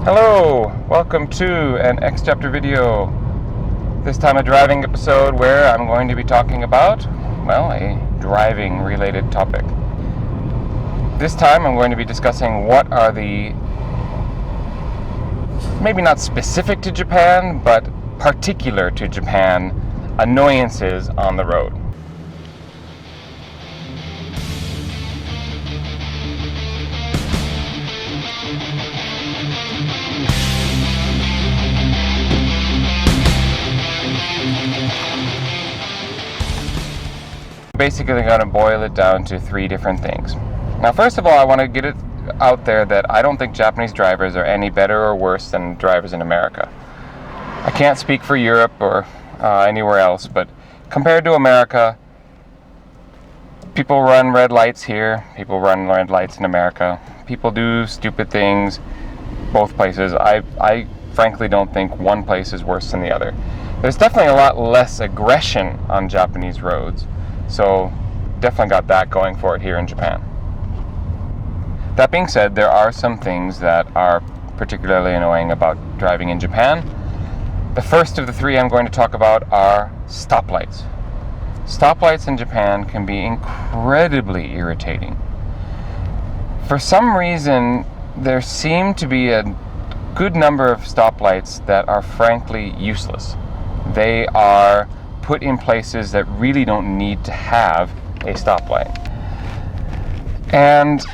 Hello, welcome to an X Chapter video. This time a driving episode where I'm going to be talking about, well, a driving related topic. This time I'm going to be discussing what are the, maybe not specific to Japan, but particular to Japan, annoyances on the road. Basically going to boil it down to three different things. Now, first of all, I want to get it out there that I don't think Japanese drivers are any better or worse than drivers in America. I can't speak for Europe or anywhere else, but compared to America, people run red lights here, people run red lights in America, people do stupid things both places. I frankly don't think one place is worse than the other. There's definitely a lot less aggression on Japanese roads. So definitely got that going for it here in Japan. That being said, there are some things that are particularly annoying about driving in Japan. The first of the three I'm going to talk about are stoplights. Stoplights in Japan can be incredibly irritating. For some reason, there seem to be a good number of stoplights that are frankly useless. They are put in places that really don't need to have a stoplight. And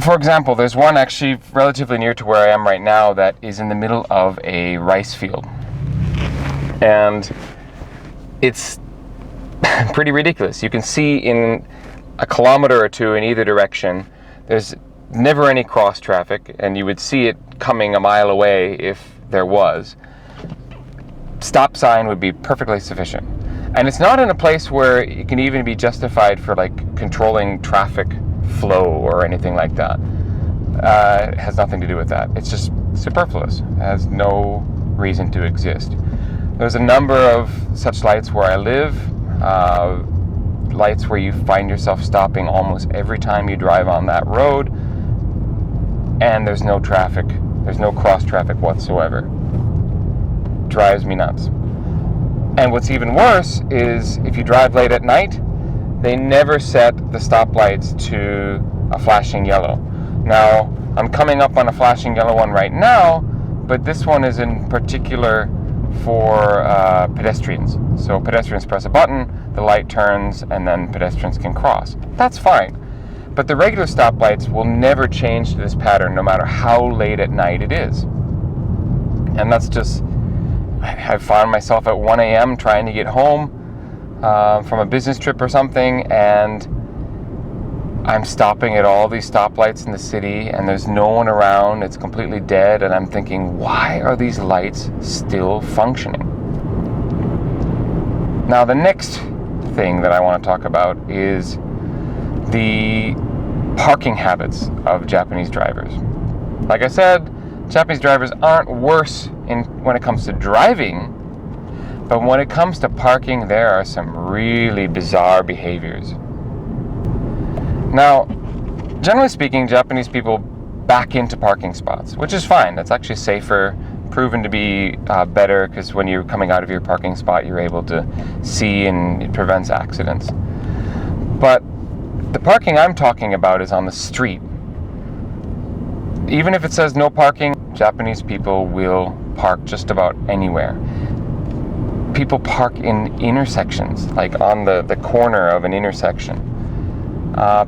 for example, there's one actually relatively near to where I am right now that is in the middle of a rice field. And it's pretty ridiculous. You can see in a kilometer or two in either direction, there's never any cross traffic, and you would see it coming a mile away if there was. Stop sign would be perfectly sufficient. And it's not in a place where it can even be justified for like controlling traffic flow or anything like that. It has nothing to do with that. It's just superfluous. It has no reason to exist. There's a number of such lights where I live, lights where you find yourself stopping almost every time you drive on that road, and there's no traffic. There's no cross traffic whatsoever. Drives me nuts. And what's even worse is if you drive late at night, they never set the stoplights to a flashing yellow. Now, I'm coming up on a flashing yellow one right now, but this one is in particular for pedestrians. So pedestrians press a button, the light turns, and then pedestrians can cross. That's fine. But the regular stoplights will never change to this pattern no matter how late at night it is. And that's just, I found myself at 1 a.m. trying to get home from a business trip or something, and I'm stopping at all these stoplights in the city, and there's no one around. It's completely dead, and I'm thinking, why are these lights still functioning? Now, the next thing that I want to talk about is the parking habits of Japanese drivers. Like I said, Japanese drivers aren't worse when it comes to driving, but when it comes to parking, there are some really bizarre behaviors. Now, generally speaking, Japanese people back into parking spots, which is fine. That's actually safer, proven to be better, because when you're coming out of your parking spot, you're able to see and it prevents accidents. But the parking I'm talking about is on the street. Even if it says no parking, Japanese people will park just about anywhere. People park in intersections, like on the corner of an intersection.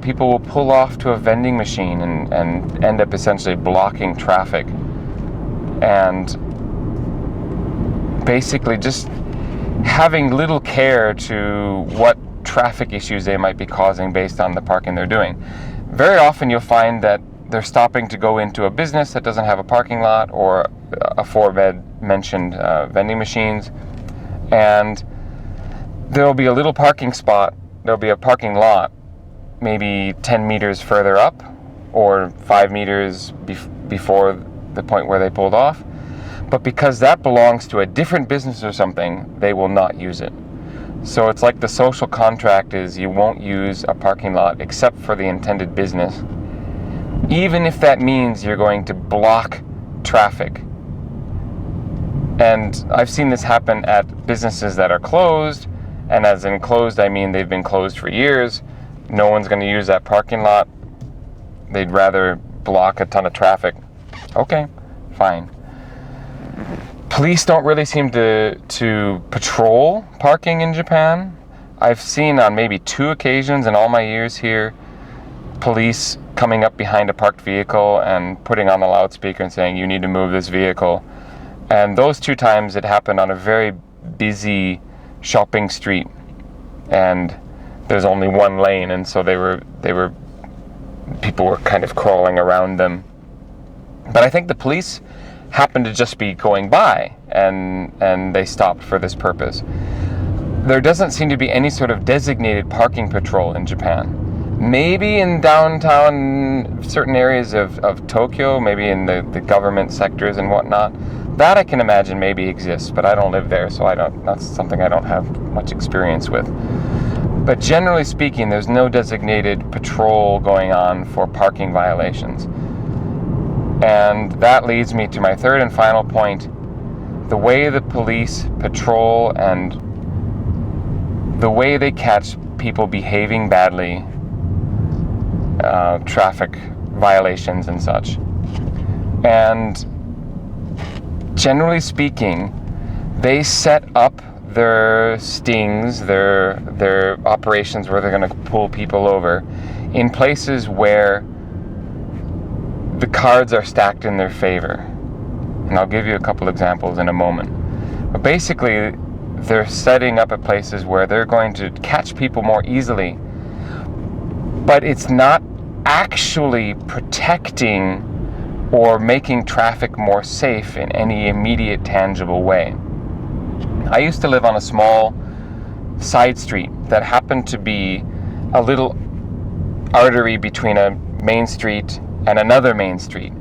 People will pull off to a vending machine and end up essentially blocking traffic. And basically just having little care to what traffic issues they might be causing based on the parking they're doing. Very often you'll find that they're stopping to go into a business that doesn't have a parking lot or aforementioned vending machines, and there'll be a little parking spot, there'll be a parking lot maybe 10 meters further up or 5 meters before the point where they pulled off, but because that belongs to a different business or something, they will not use it. So it's like the social contract is you won't use a parking lot except for the intended business, even if that means you're going to block traffic. And I've seen this happen at businesses that are closed, and as in closed, I mean they've been closed for years. No one's going to use that parking lot. They'd rather block a ton of traffic. Okay, fine. Police don't really seem to patrol parking in Japan. I've seen on maybe 2 occasions in all my years here, police coming up behind a parked vehicle and putting on the loudspeaker and saying, you need to move this vehicle. And those 2 times it happened on a very busy shopping street, and there's only 1 lane, and so people were kind of crawling around them. But I think the police happened to just be going by, and they stopped for this purpose. There doesn't seem to be any sort of designated parking patrol in Japan. Maybe in downtown, certain areas of Tokyo, maybe in the government sectors and whatnot. That I can imagine maybe exists, but I don't live there, so that's something I don't have much experience with. But generally speaking, there's no designated patrol going on for parking violations. And that leads me to my third and final point. The way the police patrol and the way they catch people behaving badly, traffic violations and such. And generally speaking, they set up their stings, their operations where they're going to pull people over in places where the cards are stacked in their favor. And I'll give you a couple examples in a moment. But basically, they're setting up at places where they're going to catch people more easily, but it's not actually protecting or making traffic more safe in any immediate, tangible way. I used to live on a small side street that happened to be a little artery between a main street and another main street,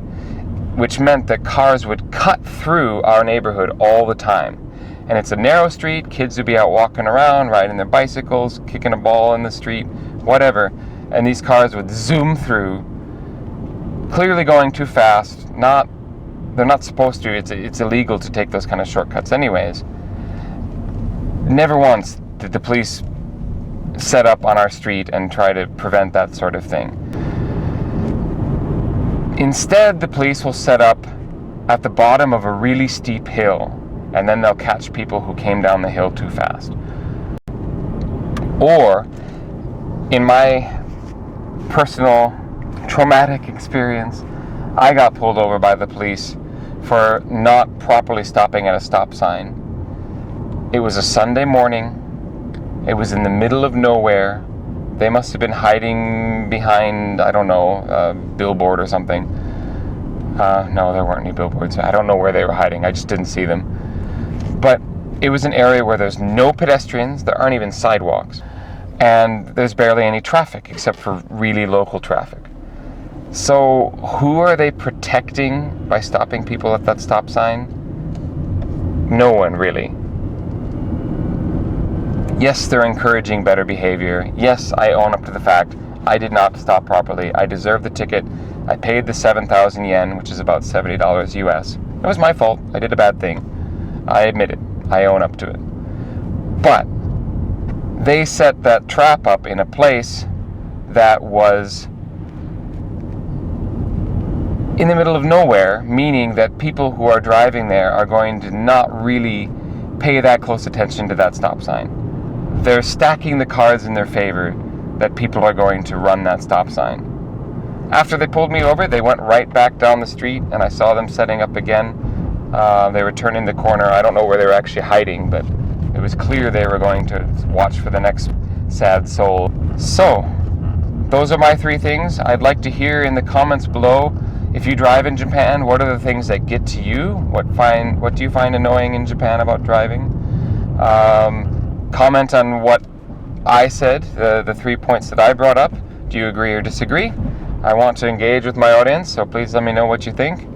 which meant that cars would cut through our neighborhood all the time. And it's a narrow street, kids would be out walking around, riding their bicycles, kicking a ball in the street, whatever, and these cars would zoom through, clearly going too fast. They're not supposed to. It's illegal to take those kind of shortcuts anyways. Never once did the police set up on our street and try to prevent that sort of thing. Instead, the police will set up at the bottom of a really steep hill, and then they'll catch people who came down the hill too fast. Or, in my personal traumatic experience, I got pulled over by the police for not properly stopping at a stop sign. It was a Sunday morning. It was in the middle of nowhere. They must have been hiding behind, I don't know, a billboard or something. No, there weren't any billboards. I don't know where they were hiding. I just didn't see them. But it was an area where there's no pedestrians. There aren't even sidewalks. And there's barely any traffic except for really local traffic. So who are they protecting by stopping people at that stop sign? No one, really. Yes, they're encouraging better behavior. Yes, I own up to the fact I did not stop properly. I deserved the ticket. I paid the 7,000 yen, which is about $70 US. It was my fault. I did a bad thing. I admit it. I own up to it. But they set that trap up in a place that was in the middle of nowhere, meaning that people who are driving there are going to not really pay that close attention to that stop sign. They're stacking the cards in their favor that people are going to run that stop sign. After they pulled me over, they went right back down the street, and I saw them setting up again. They were turning the corner. I don't know where they were actually hiding, but it was clear they were going to watch for the next sad soul. So, those are my 3 things. I'd like to hear in the comments below, if you drive in Japan, what are the things that get to you? What do you find annoying in Japan about driving? Comment on what I said, the 3 points that I brought up. Do you agree or disagree? I want to engage with my audience, so please let me know what you think.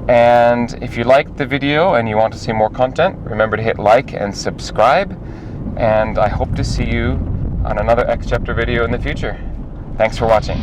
And if you liked the video and you want to see more content, remember to hit like and subscribe. And I hope to see you on another X Chapter video in the future. Thanks for watching.